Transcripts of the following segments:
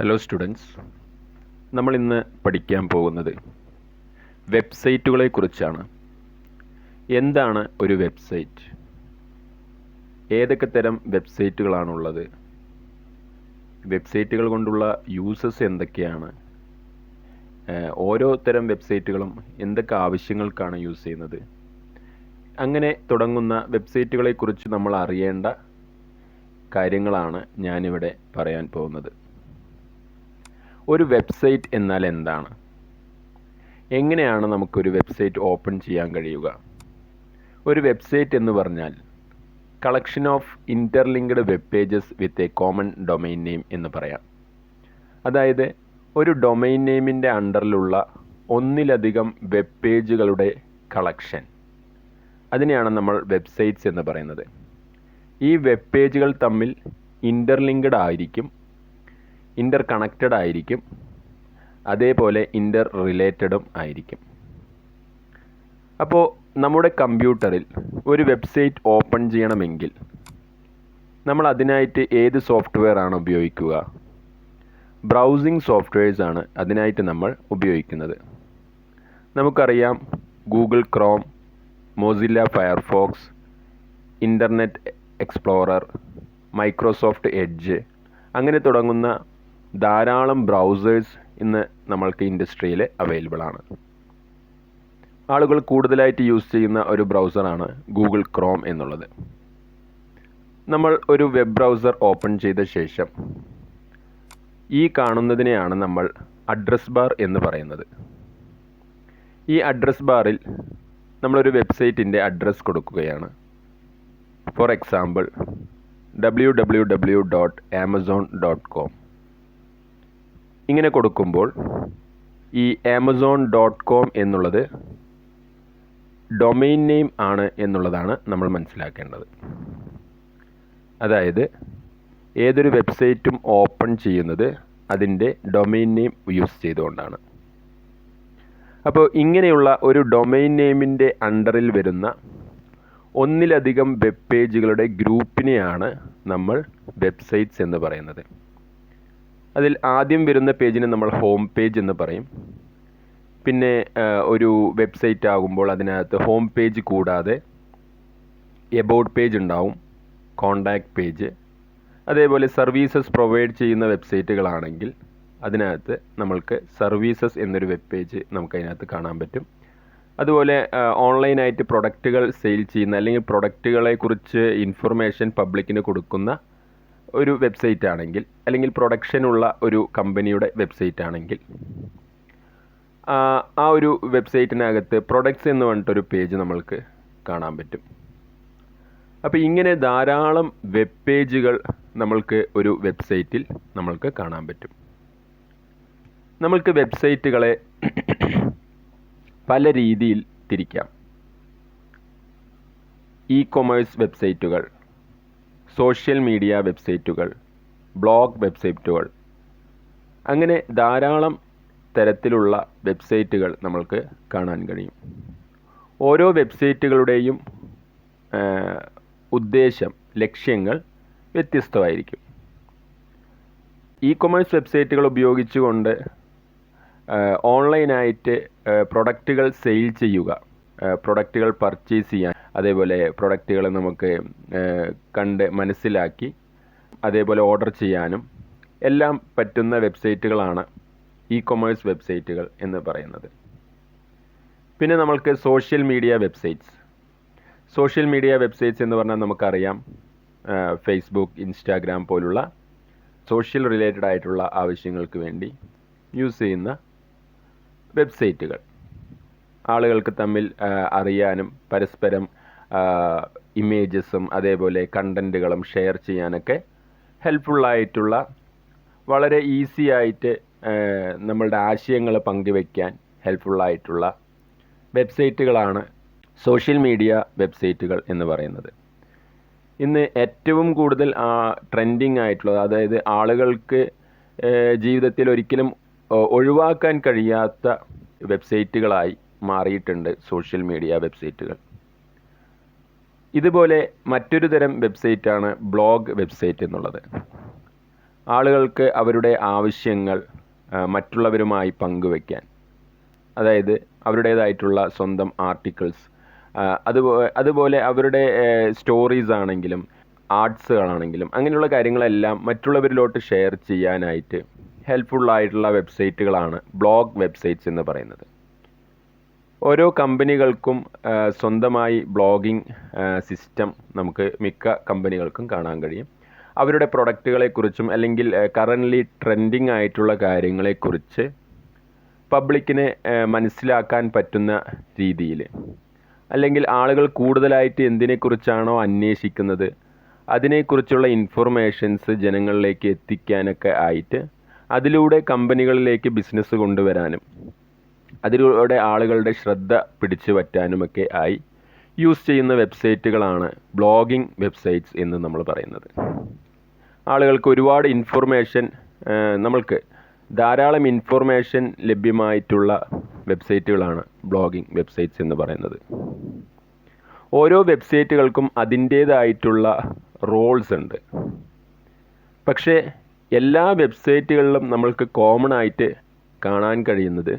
Hello students, നമ്മൾ ഇന്ന് പഠിക്കാൻ പോകുന്നത് വെബ്സൈറ്റുകളെ കുറിച്ചാണ്. എന്താണ് ഒരു വെബ്സൈറ്റ്? ഏതൊക്കെ തരം വെബ്സൈറ്റുകളാണുള്ളത്? വെബ്സൈറ്റുകൾ കൊണ്ടുള്ള യൂസസ് എന്തൊക്കെയാണ്? ഓരോ തരം വെബ്സൈറ്റുകളും എന്തൊക്കെ ആവശ്യങ്ങൾക്കാണ് യൂസ് ചെയ്യുന്നത്? അങ്ങനെ തുടങ്ങുന്ന വെബ്സൈറ്റുകളെക്കുറിച്ച് നമ്മൾ അറിയേണ്ട കാര്യങ്ങളാണ് ഞാനിവിടെ പറയാൻ പോകുന്നത്. ഒരു വെബ്സൈറ്റ് എന്നാൽ എന്താണ്? എങ്ങനെയാണ് നമുക്കൊരു വെബ്സൈറ്റ് ഓപ്പൺ ചെയ്യാൻ കഴിയുക? ഒരു വെബ്സൈറ്റ് എന്ന് പറഞ്ഞാൽ collection of interlinked web pages with a common domain name എന്ന് പറയാം. അതായത് ഒരു ഡൊമൈൻ നെയിമിൻ്റെ അണ്ടറിലുള്ള ഒന്നിലധികം വെബ് പേജുകളുടെ കളക്ഷൻ, അതിനെയാണ് നമ്മൾ വെബ്സൈറ്റ്സ് എന്ന് പറയുന്നത്. ഈ വെബ് പേജുകൾ തമ്മിൽ ഇൻ്റർലിങ്ക്ഡ് ആയിരിക്കും, ഇൻ്റർ കണക്റ്റഡ് ആയിരിക്കും, അതേപോലെ ഇൻ്റർ റിലേറ്റഡും ആയിരിക്കും. അപ്പോൾ നമ്മുടെ കമ്പ്യൂട്ടറിൽ ഒരു വെബ്സൈറ്റ് ഓപ്പൺ ചെയ്യണമെങ്കിൽ നമ്മൾ അതിനായിട്ട് ഏത് സോഫ്റ്റ്വെയർ ആണ് ഉപയോഗിക്കുക? ബ്രൗസിംഗ് സോഫ്റ്റ്വെയർസ് ആണ് അതിനായിട്ട് നമ്മൾ ഉപയോഗിക്കുന്നത്. നമുക്കറിയാം, Google Chrome, Mozilla Firefox, internet explorer, Microsoft edge, അങ്ങനെ തുടങ്ങുന്ന ധാരാളം ബ്രൗസേഴ്സ് ഇന്ന് നമ്മൾക്ക് ഇൻഡസ്ട്രിയിൽ അവൈലബിൾ ആണ്. ആളുകൾ കൂടുതലായിട്ട് യൂസ് ചെയ്യുന്ന ഒരു ബ്രൗസറാണ് ഗൂഗിൾ ക്രോം എന്നുള്ളത്. നമ്മൾ ഒരു വെബ് ബ്രൗസർ ഓപ്പൺ ചെയ്ത ശേഷം ഈ കാണുന്നതിനെയാണ് നമ്മൾ അഡ്രസ് ബാർ എന്ന് പറയുന്നത്. ഈ അഡ്രസ് ബാറിൽ നമ്മളൊരു വെബ്സൈറ്റിൻ്റെ അഡ്രസ്സ് കൊടുക്കുകയാണ്. For example www.amazon.com. ഇങ്ങനെ കൊടുക്കുമ്പോൾ ഈ amazon.com എന്നുള്ളത് ഡൊമൈൻ നെയിം ആണ് എന്നുള്ളതാണ് നമ്മൾ മനസ്സിലാക്കേണ്ടത്. അതായത് ഏതൊരു വെബ്സൈറ്റും ഓപ്പൺ ചെയ്യുന്നത് അതിൻ്റെ ഡൊമൈൻ നെയിം യൂസ് ചെയ്തുകൊണ്ടാണ്. അപ്പോൾ ഇങ്ങനെയുള്ള ഒരു ഡൊമൈൻ നെയിമിൻ്റെ അണ്ടറിൽ വരുന്ന ഒന്നിലധികം വെബ് പേജുകളുടെ ഗ്രൂപ്പിനെയാണ് നമ്മൾ വെബ്സൈറ്റ്സ് എന്ന് പറയുന്നത്. അതിൽ ആദ്യം വരുന്ന പേജിനെ നമ്മൾ ഹോം പേജ് എന്ന് പറയും. പിന്നെ ഒരു വെബ്സൈറ്റ് ആകുമ്പോൾ അതിനകത്ത് ഹോം പേജ് കൂടാതെ എബൌട്ട് പേജ് ഉണ്ടാവും, കോണ്ടാക്ട് പേജ്, അതേപോലെ സർവീസസ് പ്രൊവൈഡ് ചെയ്യുന്ന വെബ്സൈറ്റുകളാണെങ്കിൽ അതിനകത്ത് നമ്മൾക്ക് സർവീസസ് എന്നൊരു വെബ് പേജ് നമുക്ക് അതിനകത്ത് കാണാൻ പറ്റും. അതുപോലെ ഓൺലൈനായിട്ട് പ്രൊഡക്റ്റുകൾ സെയിൽ ചെയ്യുന്ന അല്ലെങ്കിൽ പ്രൊഡക്റ്റുകളെക്കുറിച്ച് ഇൻഫർമേഷൻ പബ്ലിക്കിന് കൊടുക്കുന്ന ഒരു വെബ്സൈറ്റ് ആണെങ്കിൽ, അല്ലെങ്കിൽ പ്രൊഡക്ഷനുള്ള ഒരു കമ്പനിയുടെ വെബ്സൈറ്റ് ആണെങ്കിൽ ആ ഒരു വെബ്സൈറ്റിനകത്ത് പ്രൊഡക്ട്സ് എന്ന് പറഞ്ഞിട്ടൊരു പേജ് നമ്മൾക്ക് കാണാൻ പറ്റും. അപ്പോൾ ഇങ്ങനെ ധാരാളം വെബ് പേജുകൾ നമ്മൾക്ക് ഒരു വെബ്സൈറ്റിൽ നമ്മൾക്ക് കാണാൻ പറ്റും. നമ്മൾക്ക് വെബ്സൈറ്റുകളെ പല രീതിയിൽ തിരിക്കാം. ഇ കൊമേഴ്സ് വെബ്സൈറ്റുകൾ, സോഷ്യൽ മീഡിയ വെബ്സൈറ്റുകൾ, ബ്ലോഗ് വെബ്സൈറ്റുകൾ, അങ്ങനെ ധാരാളം തരത്തിലുള്ള വെബ്സൈറ്റുകൾ നമ്മൾക്ക് കാണാൻ കഴിയും. ഓരോ വെബ്സൈറ്റുകളുടെയും ഉദ്ദേശം, ലക്ഷ്യങ്ങൾ വ്യത്യസ്തമായിരിക്കും. ഇ കൊമേഴ്സ് വെബ്സൈറ്റുകൾ ഉപയോഗിച്ചുകൊണ്ട് ഓൺലൈനായിട്ട് പ്രൊഡക്റ്റുകൾ സെയിൽ ചെയ്യുക, പ്രൊഡക്റ്റുകൾ പർച്ചേസ് ചെയ്യാൻ, അതേപോലെ പ്രൊഡക്റ്റുകൾ നമുക്ക് കണ്ട് മനസ്സിലാക്കി അതേപോലെ ഓർഡർ ചെയ്യാനും എല്ലാം പറ്റുന്ന വെബ്സൈറ്റുകളാണ് ഇ കൊമേഴ്സ് വെബ്സൈറ്റുകൾ എന്ന് പറയുന്നത്. പിന്നെ നമ്മൾക്ക് social media websites. Social media websites എന്ന് പറഞ്ഞാൽ നമുക്കറിയാം, ഫേസ്ബുക്ക്, ഇൻസ്റ്റാഗ്രാം പോലുള്ള സോഷ്യൽ റിലേറ്റഡ് ആയിട്ടുള്ള ആവശ്യങ്ങൾക്ക് വേണ്ടി യൂസ് ചെയ്യുന്ന വെബ്സൈറ്റുകൾ. ആളുകൾക്ക് തമ്മിൽ അറിയാനും പരസ്പരം ഇമേജസും അതേപോലെ കണ്ടൻറ്റുകളും ഷെയർ ചെയ്യാനൊക്കെ ഹെൽപ്ഫുള്ളായിട്ടുള്ള, വളരെ ഈസി ആയിട്ട് നമ്മളുടെ ആശയങ്ങൾ പങ്കുവയ്ക്കാൻ ഹെൽപ്ഫുള്ളായിട്ടുള്ള വെബ്സൈറ്റുകളാണ് സോഷ്യൽ മീഡിയ വെബ്സൈറ്റുകൾ എന്ന് പറയുന്നത്. ഇന്ന് ഏറ്റവും കൂടുതൽ ട്രെൻഡിങ് ആയിട്ടുള്ളത്, അതായത് ആളുകൾക്ക് ജീവിതത്തിൽ ഒരിക്കലും ഒഴിവാക്കാൻ കഴിയാത്ത വെബ്സൈറ്റുകളായി മാറിയിട്ടുണ്ട് സോഷ്യൽ മീഡിയ വെബ്സൈറ്റുകൾ. ഇതുപോലെ മറ്റൊരു തരം വെബ്സൈറ്റാണ് ബ്ലോഗ് വെബ്സൈറ്റ് എന്നുള്ളത്. ആളുകൾക്ക് അവരുടെ ആവശ്യങ്ങൾ മറ്റുള്ളവരുമായി പങ്കുവയ്ക്കാൻ, അതായത് അവരുടേതായിട്ടുള്ള സ്വന്തം ആർട്ടിക്കിൾസ്, അതുപോലെ അവരുടെ സ്റ്റോറീസ് ആണെങ്കിലും ആർട്സുകളാണെങ്കിലും അങ്ങനെയുള്ള കാര്യങ്ങളെല്ലാം മറ്റുള്ളവരിലോട്ട് ഷെയർ ചെയ്യാനായിട്ട് ഹെൽപ്ഫുള്ളായിട്ടുള്ള വെബ്സൈറ്റുകളാണ് ബ്ലോഗ് വെബ്സൈറ്റ്സ് എന്ന് പറയുന്നത്. ഓരോ കമ്പനികൾക്കും സ്വന്തമായി ബ്ലോഗിംഗ് സിസ്റ്റം നമുക്ക് മിക്ക കമ്പനികൾക്കും കാണാൻ കഴിയും. അവരുടെ പ്രൊഡക്റ്റുകളെക്കുറിച്ചും അല്ലെങ്കിൽ കറൻ്റ്ലി ട്രെൻഡിങ് ആയിട്ടുള്ള കാര്യങ്ങളെക്കുറിച്ച് പബ്ലിക്കിനെ മനസ്സിലാക്കാൻ പറ്റുന്ന രീതിയിൽ, അല്ലെങ്കിൽ ആളുകൾ കൂടുതലായിട്ട് എന്തിനെക്കുറിച്ചാണോ അന്വേഷിക്കുന്നത് അതിനെക്കുറിച്ചുള്ള ഇൻഫർമേഷൻസ് ജനങ്ങളിലേക്ക് എത്തിക്കാനൊക്കെ ആയിട്ട് അതിലൂടെ കമ്പനികളിലേക്ക് ബിസിനസ് കൊണ്ടുവരാനും അതിലൂടെ ആളുകളുടെ ശ്രദ്ധ പിടിച്ചു പറ്റാനുമൊക്കെ ആയി യൂസ് ചെയ്യുന്ന വെബ്സൈറ്റുകളാണ് ബ്ലോഗിംഗ് വെബ്സൈറ്റ്സ് എന്ന് നമ്മൾ പറയുന്നത്. ആളുകൾക്ക് ഒരുപാട് ഇൻഫർമേഷൻ, നമ്മൾക്ക് ധാരാളം ഇൻഫർമേഷൻ ലഭ്യമായിട്ടുള്ള വെബ്സൈറ്റുകളാണ് ബ്ലോഗിംഗ് വെബ്സൈറ്റ്സ് എന്ന് പറയുന്നത്. ഓരോ വെബ്സൈറ്റുകൾക്കും അതിൻ്റേതായിട്ടുള്ള റോൾസ് ഉണ്ട്. പക്ഷേ എല്ലാ വെബ്സൈറ്റുകളിലും നമ്മൾക്ക് കോമൺ ആയിട്ട് കാണാൻ കഴിയുന്നത്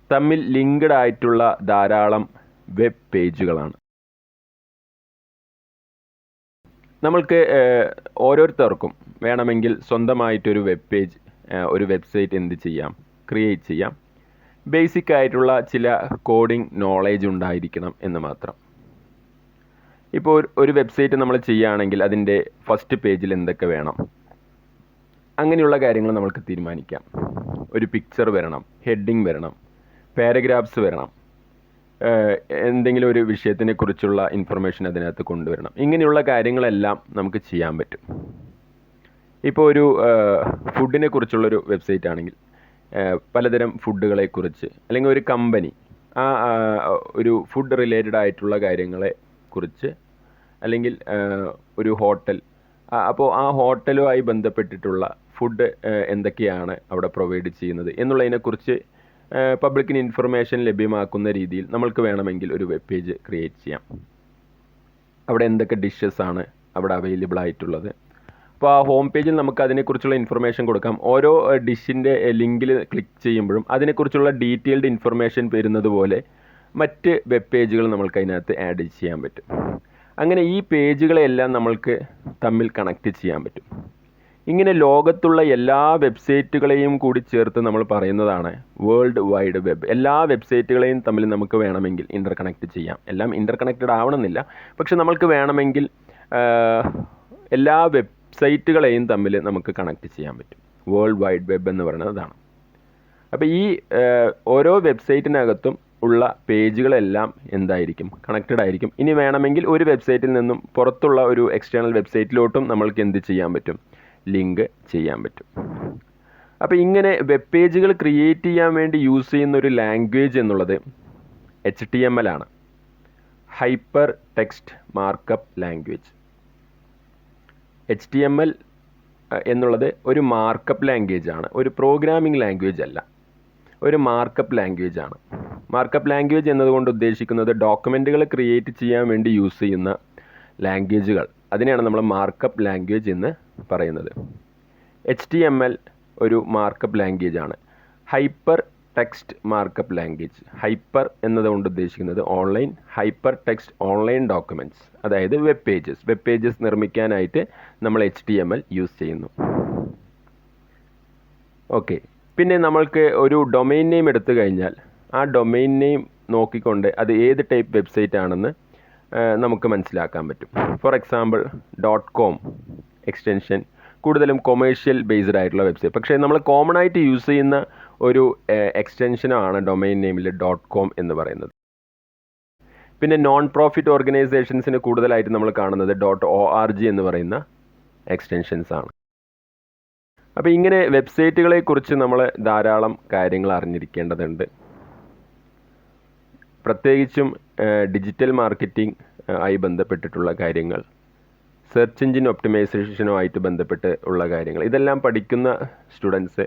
തമ്മിൽ ലിങ്ക്ഡ് ആയിട്ടുള്ള ധാരാളം വെബ് പേജുകളാണ്. നമ്മൾക്ക് ഓരോരുത്തർക്കും വേണമെങ്കിൽ സ്വന്തമായിട്ടൊരു വെബ് പേജ്, ഒരു വെബ്സൈറ്റ് എന്ത് ചെയ്യാം, ക്രിയേറ്റ് ചെയ്യാം. ബേസിക് ആയിട്ടുള്ള ചില കോഡിംഗ് നോളേജ് ഉണ്ടായിരിക്കണം എന്ന് മാത്രം. ഇപ്പോൾ ഒരു വെബ്സൈറ്റ് നമ്മൾ ചെയ്യുകയാണെങ്കിൽ അതിൻ്റെ ഫസ്റ്റ് പേജിൽ എന്തൊക്കെ വേണം, അങ്ങനെയുള്ള കാര്യങ്ങൾ നമ്മൾക്ക് തീരുമാനിക്കാം. ഒരു പിക്ചർ വരണം, ഹെഡിങ് വരണം, പാരഗ്രാഫ്സ് വരണം, എന്തെങ്കിലും ഒരു വിഷയത്തിനെ കുറിച്ചുള്ള ഇൻഫർമേഷൻ അതിനകത്ത് കൊണ്ടുവരണം. ഇങ്ങനെയുള്ള കാര്യങ്ങളെല്ലാം നമുക്ക് ചെയ്യാൻ പറ്റും. ഇപ്പോൾ ഒരു ഫുഡിനെ കുറിച്ചുള്ളൊരു വെബ്സൈറ്റ് ആണെങ്കിൽ പലതരം ഫുഡുകളെക്കുറിച്ച്, അല്ലെങ്കിൽ ഒരു കമ്പനി ഒരു ഫുഡ് റിലേറ്റഡ് ആയിട്ടുള്ള കാര്യങ്ങളെ കുറിച്ച്, അല്ലെങ്കിൽ ഒരു ഹോട്ടൽ, അപ്പോൾ ആ ഹോട്ടലുമായി ബന്ധപ്പെട്ടിട്ടുള്ള ഫുഡ് എന്തൊക്കെയാണ് അവിടെ പ്രൊവൈഡ് ചെയ്യുന്നത് എന്നുള്ളതിനെക്കുറിച്ച് പബ്ലിക്കിന് ഇൻഫർമേഷൻ ലഭ്യമാക്കുന്ന രീതിയിൽ നമ്മൾക്ക് വേണമെങ്കിൽ ഒരു വെബ് പേജ് ക്രിയേറ്റ് ചെയ്യാം. അവിടെ എന്തൊക്കെ ഡിഷസ് ആണ് അവിടെ അവൈലബിൾ ആയിട്ടുള്ളത്, അപ്പോൾ ആ ഹോം പേജിൽ നമുക്ക് അതിനെക്കുറിച്ചുള്ള ഇൻഫർമേഷൻ കൊടുക്കാം. ഓരോ ഡിഷിൻ്റെ ലിങ്കിൽ ക്ലിക്ക് ചെയ്യുമ്പോഴും അതിനെക്കുറിച്ചുള്ള ഡീറ്റെയിൽഡ് ഇൻഫർമേഷൻ വരുന്നത് പോലെ മറ്റ് വെബ് പേജുകൾ നമ്മൾക്ക് അതിനകത്ത് ആഡ് ചെയ്യാൻ പറ്റും. അങ്ങനെ ഈ പേജുകളെല്ലാം നമ്മൾക്ക് തമ്മിൽ കണക്റ്റ് ചെയ്യാൻ പറ്റും. ഇങ്ങനെ ലോകത്തുള്ള എല്ലാ വെബ്സൈറ്റുകളെയും കൂടി ചേർത്ത് നമ്മൾ പറയുന്നതാണ് വേൾഡ് വൈഡ് വെബ്. എല്ലാ വെബ്സൈറ്റുകളെയും തമ്മിൽ നമുക്ക് വേണമെങ്കിൽ ഇൻ്റർകണക്റ്റ് ചെയ്യാം. എല്ലാം ഇൻ്റർകണക്റ്റഡ് ആവണമെന്നില്ല, പക്ഷെ നമ്മൾക്ക് വേണമെങ്കിൽ എല്ലാ വെബ്സൈറ്റുകളെയും തമ്മിൽ നമുക്ക് കണക്റ്റ് ചെയ്യാൻ പറ്റും. വേൾഡ് വൈഡ് വെബ് എന്ന് പറയുന്നത് അതാണ്. അപ്പോൾ ഈ ഓരോ വെബ്സൈറ്റിനകത്തും ഉള്ള പേജുകളെല്ലാം എന്തായിരിക്കും, കണക്റ്റഡ് ആയിരിക്കും. ഇനി വേണമെങ്കിൽ ഒരു വെബ്സൈറ്റിൽ നിന്നും പുറത്തുള്ള ഒരു എക്സ്റ്റേണൽ വെബ്സൈറ്റിലോട്ടും നമ്മൾക്ക് എന്ത് ചെയ്യാൻ പറ്റും, ലിങ്ക് ചെയ്യാൻ പറ്റും. അപ്പോൾ ഇങ്ങനെ വെബ് പേജുകൾ ക്രിയേറ്റ് ചെയ്യാൻ വേണ്ടി യൂസ് ചെയ്യുന്ന ഒരു ലാംഗ്വേജ് എന്നുള്ളത് HTML ആണ്, hyper text markup language. HTML എന്നുള്ളത് ഒരു മാർക്കപ്പ് ലാംഗ്വേജ് ആണ്, ഒരു പ്രോഗ്രാമിംഗ് ലാംഗ്വേജ് അല്ല, ഒരു മാർക്കപ്പ് ലാംഗ്വേജ് ആണ്. മാർക്കപ്പ് ലാംഗ്വേജ് എന്നതുകൊണ്ട് ഉദ്ദേശിക്കുന്നത് ഡോക്യുമെൻറ്റുകൾ ക്രിയേറ്റ് ചെയ്യാൻ വേണ്ടി യൂസ് ചെയ്യുന്ന ലാംഗ്വേജുകൾ, അതിനെയാണ് നമ്മൾ മാർക്കപ്പ് ലാംഗ്വേജ് എന്ന് പറയുന്നത്. HTML ഒരു മാർക്കപ്പ് ലാംഗ്വേജ് ആണ്. Hyper text markup language, hyper എന്നതുകൊണ്ട് ഉദ്ദേശിക്കുന്നത് online, hyper text online documents, അതായത് വെബ് പേജസ് നിർമ്മിക്കാനായിട്ട് നമ്മൾ HTML യൂസ് ചെയ്യുന്നു. ഓക്കെ, പിന്നെ നമ്മൾക്ക് ഒരു ഡൊമെയിൻ നെയിം എടുത്തു കഴിഞ്ഞാൽ ആ ഡൊമെയിൻ നെയിം നോക്കിക്കൊണ്ട് അത് ഏത് ടൈപ്പ് വെബ്സൈറ്റ് ആണെന്ന് നമുക്ക് മനസ്സിലാക്കാൻ പറ്റും. ഫോർ എക്സാമ്പിൾ .com എക്സ്റ്റൻഷൻ കൂടുതലും കൊമേഴ്ഷ്യൽ ബേസ്ഡ് ആയിട്ടുള്ള വെബ്സൈറ്റ്, പക്ഷേ നമ്മൾ കോമൺ ആയിട്ട് യൂസ് ചെയ്യുന്ന ഒരു എക്സ്റ്റൻഷനാണ് ഡൊമെയിൻ നെയിമിൽ .com എന്ന് പറയുന്നത്. പിന്നെ നോൺ പ്രോഫിറ്റ് ഓർഗനൈസേഷൻസിന് കൂടുതലായിട്ട് നമ്മൾ കാണുന്നത് .org എന്ന് പറയുന്ന എക്സ്റ്റൻഷൻസ് ആണ്. അപ്പോൾ ഇങ്ങനെ വെബ്സൈറ്റുകളെക്കുറിച്ച് നമ്മൾ ധാരാളം കാര്യങ്ങൾ അറിഞ്ഞിരിക്കേണ്ടതുണ്ട്. പ്രത്യേകിച്ചും ഡിജിറ്റൽ മാർക്കറ്റിംഗ് ആയി ബന്ധപ്പെട്ടിട്ടുള്ള കാര്യങ്ങൾ, സെർച്ച് എഞ്ചിൻ ഒപ്റ്റിമൈസേഷനുമായിട്ട് ബന്ധപ്പെട്ട് ഉള്ള കാര്യങ്ങൾ, ഇതെല്ലാം പഠിക്കുന്ന സ്റ്റുഡൻസ്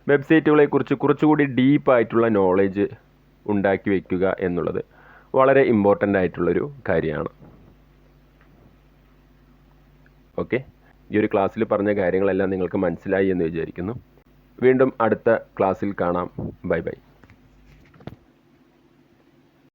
വെബ്സൈറ്റുകളെക്കുറിച്ച് കുറച്ചുകൂടി ഡീപ്പായിട്ടുള്ള നോളേജ് ഉണ്ടാക്കി വയ്ക്കുക എന്നുള്ളത് വളരെ ഇമ്പോർട്ടൻ്റ് ആയിട്ടുള്ളൊരു കാര്യമാണ്. ഓക്കെ, ഈ ഒരു ക്ലാസ്സിൽ പറഞ്ഞ കാര്യങ്ങളെല്ലാം നിങ്ങൾക്ക് മനസ്സിലായി എന്ന് വിചാരിക്കുന്നു. വീണ്ടും അടുത്ത ക്ലാസ്സിൽ കാണാം. Bye bye.